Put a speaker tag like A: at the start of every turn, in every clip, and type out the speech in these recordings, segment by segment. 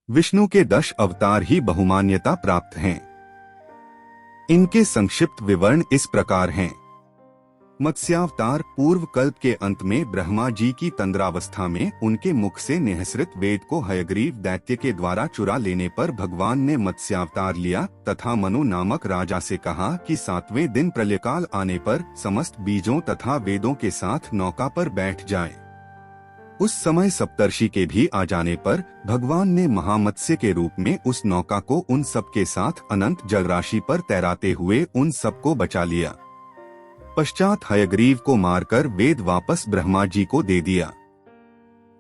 A: विष्णु के 10 अवतार ही बहुमान्यता प्राप्त हैं। इनके संक्षिप्त विवरण इस प्रकार हैं। मत्स्यावतार पूर्व कल्प के अंत में ब्रह्मा जी की तंद्रावस्था में उनके मुख से निःसृत वेद को हयग्रीव दैत्य के द्वारा चुरा लेने पर भगवान ने मत्स्यावतार लिया तथा मनु नामक राजा से कहा कि 7वें दिन प्रलयकाल आने पर समस्त बीजों तथा वेदों के साथ नौका पर बैठ जाए। उस समय सप्तर्षि के भी आ जाने पर भगवान ने महामत्स्य के रूप में उस नौका को उन सब के साथ अनंत जलराशि पर तैराते हुए उन सबको बचा लिया। पश्चात हयग्रीव को मारकर वेद वापस ब्रह्मा जी को दे दिया।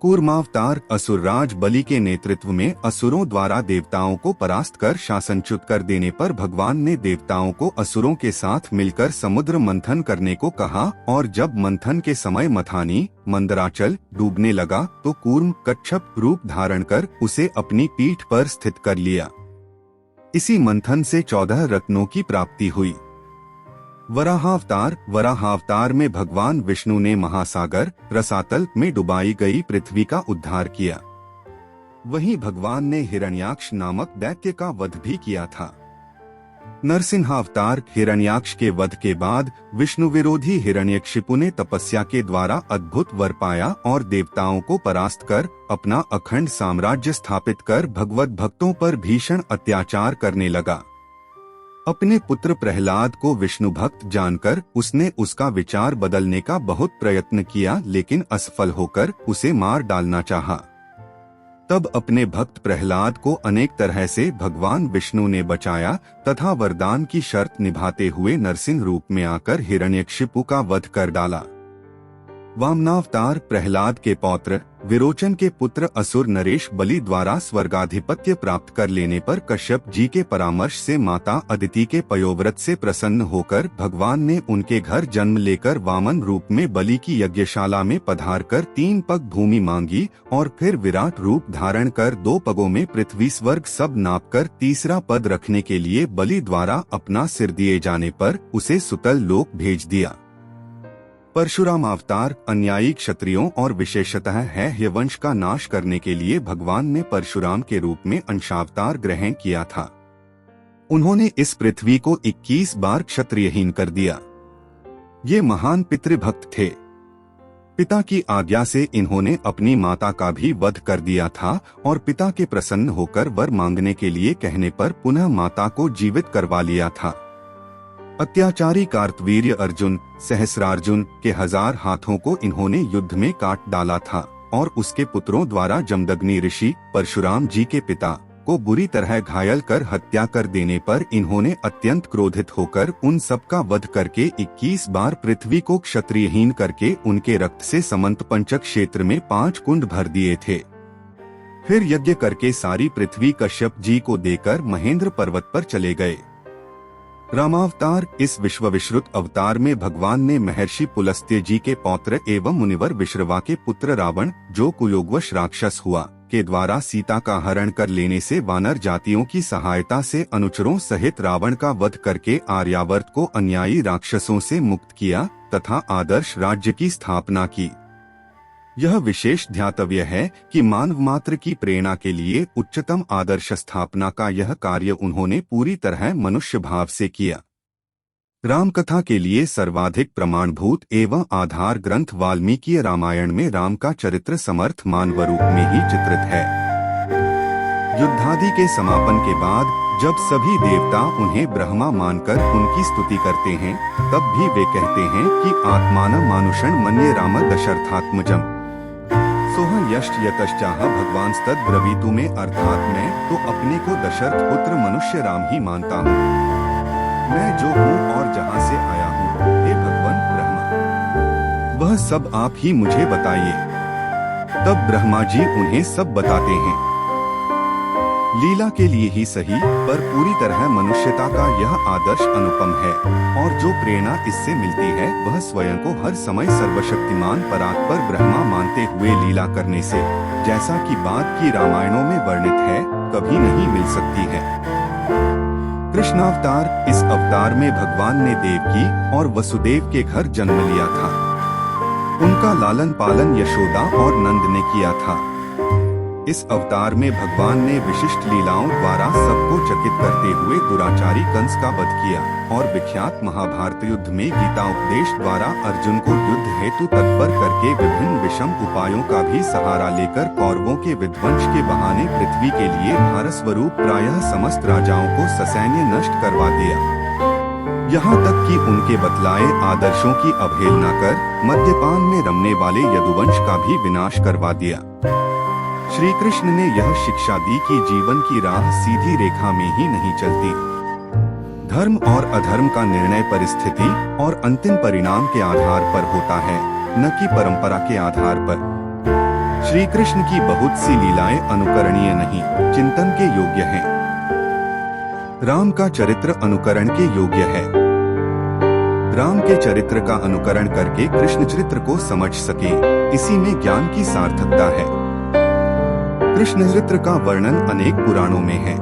A: कूर्मावतार असुरराज बलि के नेतृत्व में असुरों द्वारा देवताओं को परास्त कर शासनच्युत कर देने पर भगवान ने देवताओं को असुरों के साथ मिलकर समुद्र मंथन करने को कहा और जब मंथन के समय मथानी मंदराचल डूबने लगा तो कूर्म कच्छप रूप धारण कर उसे अपनी पीठ पर स्थित कर लिया। इसी मंथन से 14 रत्नों की प्राप्ति हुई। वराहावतार में भगवान विष्णु ने महासागर रसातल में डुबाई गई पृथ्वी का उद्धार किया। वहीं भगवान ने हिरण्याक्ष नामक दैत्य का वध भी किया था। नरसिंहावतार हिरण्याक्ष के वध के बाद विष्णु विरोधी हिरण्यकशिपु ने तपस्या के द्वारा अद्भुत वर पाया और देवताओं को परास्त कर अपना अखंड साम्राज्य स्थापित कर भगवत भक्तों पर भीषण अत्याचार करने लगा। अपने पुत्र प्रहलाद को विष्णु भक्त जानकर उसने उसका विचार बदलने का बहुत प्रयत्न किया लेकिन असफल होकर उसे मार डालना चाहा। तब अपने भक्त प्रहलाद को अनेक तरह से भगवान विष्णु ने बचाया तथा वरदान की शर्त निभाते हुए नरसिंह रूप में आकर हिरण्यकशिपु का वध कर डाला। वामनावतार प्रहलाद के पौत्र विरोचन के पुत्र असुर नरेश बलि द्वारा स्वर्गाधिपत्य प्राप्त कर लेने पर कश्यप जी के परामर्श से माता अदिति के पयोव्रत से प्रसन्न होकर भगवान ने उनके घर जन्म लेकर वामन रूप में बलि की यज्ञशाला में पधारकर 3 पग भूमि मांगी और फिर विराट रूप धारण कर 2 पगों में पृथ्वी स्वर्ग सब नापकर तीसरा पद रखने के लिए बलि द्वारा अपना सिर दिए जाने पर उसे सुतल लोक भेज दिया। परशुराम अवतार अन्यायी क्षत्रियों और विशेषतः है वंश का नाश करने के लिए भगवान ने परशुराम के रूप में अंशावतार ग्रहण किया था। उन्होंने इस पृथ्वी को 21 बार क्षत्रियहीन कर दिया। ये महान पितृभक्त थे। पिता की आज्ञा से इन्होंने अपनी माता का भी वध कर दिया था और पिता के प्रसन्न होकर वर मांगने के लिए कहने पर पुनः माता को जीवित करवा लिया था। अत्याचारी कार्तवीर्य अर्जुन सहस्रार्जुन के 1000 हाथों को इन्होंने युद्ध में काट डाला था और उसके पुत्रों द्वारा जमदग्नि ऋषि परशुराम जी के पिता को बुरी तरह घायल कर हत्या कर देने पर इन्होंने अत्यंत क्रोधित होकर उन सब का वध करके 21 बार पृथ्वी को क्षत्रियहीन करके उनके रक्त से समंत पंचक क्षेत्र में 5 कुंड भर दिए थे। फिर यज्ञ करके सारी पृथ्वी कश्यप जी को देकर महेंद्र पर्वत पर चले गए। रामावतार इस विश्वविश्रुत अवतार में भगवान ने महर्षि पुलस्त्य जी के पौत्र एवं मुनिवर विश्रवा के पुत्र रावण जो कुयोगवश राक्षस हुआ के द्वारा सीता का हरण कर लेने से वानर जातियों की सहायता से अनुचरों सहित रावण का वध करके आर्यावर्त को अन्यायी राक्षसों से मुक्त किया तथा आदर्श राज्य की स्थापना की। यह विशेष ध्यातव्य है कि मानव मात्र की प्रेरणा के लिए उच्चतम आदर्श स्थापना का यह कार्य उन्होंने पूरी तरह मनुष्य भाव से किया। राम कथा के लिए सर्वाधिक प्रमाणभूत एवं आधार ग्रंथ वाल्मीकि रामायण में राम का चरित्र समर्थ मानव रूप में ही चित्रित है। युद्धादि के समापन के बाद जब सभी देवता उन्हें ब्रह्मा मानकर उनकी स्तुति करते हैं तब भी वे कहते हैं कि आत्मानं मानुषं मन्ये राम दशरथात्मजम् सोह यश्च यतश्चाह भगवांस्तद ब्रवीतु में अर्थात मैं तो अपने को दशरथ पुत्र मनुष्य राम ही मानता हूँ। मैं जो हूँ और जहाँ से आया हूँ हे भगवान ब्रह्मा वह सब आप ही मुझे बताइए। तब ब्रह्मा जी उन्हें सब बताते हैं। लीला के लिए ही सही पर पूरी तरह मनुष्यता का यह आदर्श अनुपम है और जो प्रेरणा इससे मिलती है वह स्वयं को हर समय सर्वशक्तिमान परात्पर ब्रह्मा मानते हुए लीला करने से जैसा कि बाद की रामायणों में वर्णित है कभी नहीं मिल सकती है। कृष्णावतार इस अवतार में भगवान ने देवकी और वसुदेव के घर जन्म लिया था। उनका लालन पालन यशोदा और नंद ने किया था। इस अवतार में भगवान ने विशिष्ट लीलाओं द्वारा सबको चकित करते हुए दुराचारी कंस का वध किया और विख्यात महाभारत युद्ध में गीता उपदेश द्वारा अर्जुन को युद्ध हेतु तत्पर करके विभिन्न विषम उपायों का भी सहारा लेकर कौरवों के विध्वंस के बहाने पृथ्वी के लिए भारस्वरूप प्रायः समस्त राजाओं को ससैन्य नष्ट करवा दिया। यहाँ तक कि उनके बतलाए आदर्शों की अवहेलना कर मद्यपान में रमने वाले यदुवंश का भी विनाश करवा दिया। श्री कृष्ण ने यह शिक्षा दी कि जीवन की राह सीधी रेखा में ही नहीं चलती। धर्म और अधर्म का निर्णय परिस्थिति और अंतिम परिणाम के आधार पर होता है, न कि परंपरा के आधार पर। श्री कृष्ण की बहुत सी लीलाएं अनुकरणीय नहीं, चिंतन के योग्य हैं। राम का चरित्र अनुकरण के योग्य है। राम के चरित्र का अनुकरण करके कृष्ण चरित्र को समझ सके, इसी में ज्ञान की सार्थकता है। कृष्ण चरित्र का वर्णन अनेक पुराणों में है,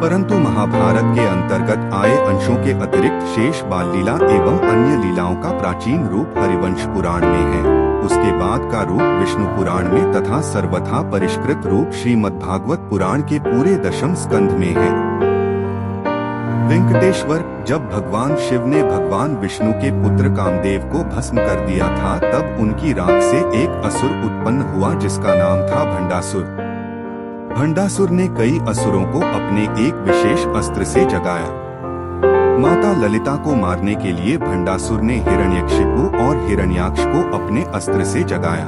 A: परंतु महाभारत के अंतर्गत आए अंशों के अतिरिक्त शेष बाल लीला एवं अन्य लीलाओं का प्राचीन रूप हरिवंश पुराण में है। उसके बाद का रूप विष्णु पुराण में तथा सर्वथा परिष्कृत रूप श्रीमद्भागवत पुराण के पूरे दशम स्कंध में है। वेंकटेश्वर, जब भगवान शिव ने भगवान विष्णु के पुत्र कामदेव को भस्म कर दिया था, तब उनकी राख से एक असुर उत्पन्न हुआ जिसका नाम था भंडासुर। भंडासुर ने कई असुरों को अपने एक विशेष अस्त्र से जगाया। माता ललिता को मारने के लिए भंडासुर ने हिरण्यकशिपु और हिरण्याक्ष को अपने अस्त्र से जगाया।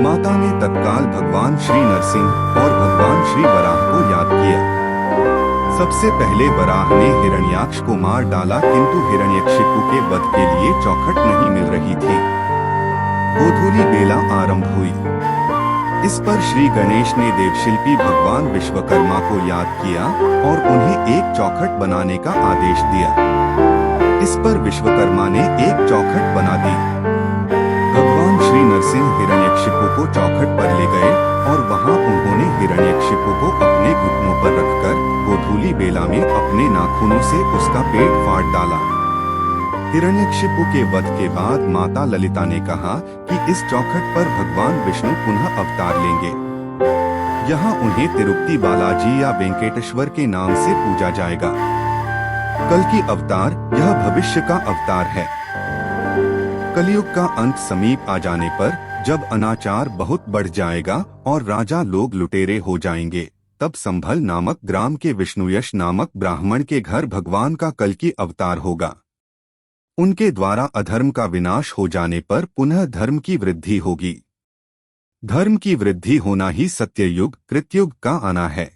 A: माता ने तत्काल भगवान श्री नरसिंह और भगवान श्री वराह को याद किया। सबसे पहले वराह ने हिरण्याक्ष को मार डाला, किंतु हिरण्यकशिपु के वध के लिए चौखट नहीं मिल रही थी। गोधूली बेला आरंभ हुई। इस पर श्री गणेश ने देवशिल्पी भगवान विश्वकर्मा को याद किया और उन्हें एक चौखट बनाने का आदेश दिया। इस पर विश्वकर्मा ने एक चौखट बना दी। भगवान श्री नरसिंह हिरण्यकशिपु को चौखट पर ले गए और वहां उन्होंने हिरण्यकशिपु को अपने घुटनों पर रखकर गोधूली बेला में अपने नाखूनों से उसका पेट फाड़ डाला। हिरण्यकशिपु के वध के बाद माता ललिता ने कहा कि इस चौखट पर भगवान विष्णु पुनः अवतार लेंगे। यहाँ उन्हें तिरुपति बालाजी या वेंकटेश्वर के नाम से पूजा जाएगा। कल की अवतार यह भविष्य का अवतार है। कलयुग का अंत समीप आ जाने पर जब अनाचार बहुत बढ़ जाएगा और राजा लोग लुटेरे हो जाएंगे, तब संभल नामक ग्राम के विष्णुयश नामक ब्राह्मण के घर भगवान का कल की अवतार होगा। उनके द्वारा अधर्म का विनाश हो जाने पर पुनः धर्म की वृद्धि होगी। धर्म की वृद्धि होना ही सत्ययुग कृतयुग का आना है।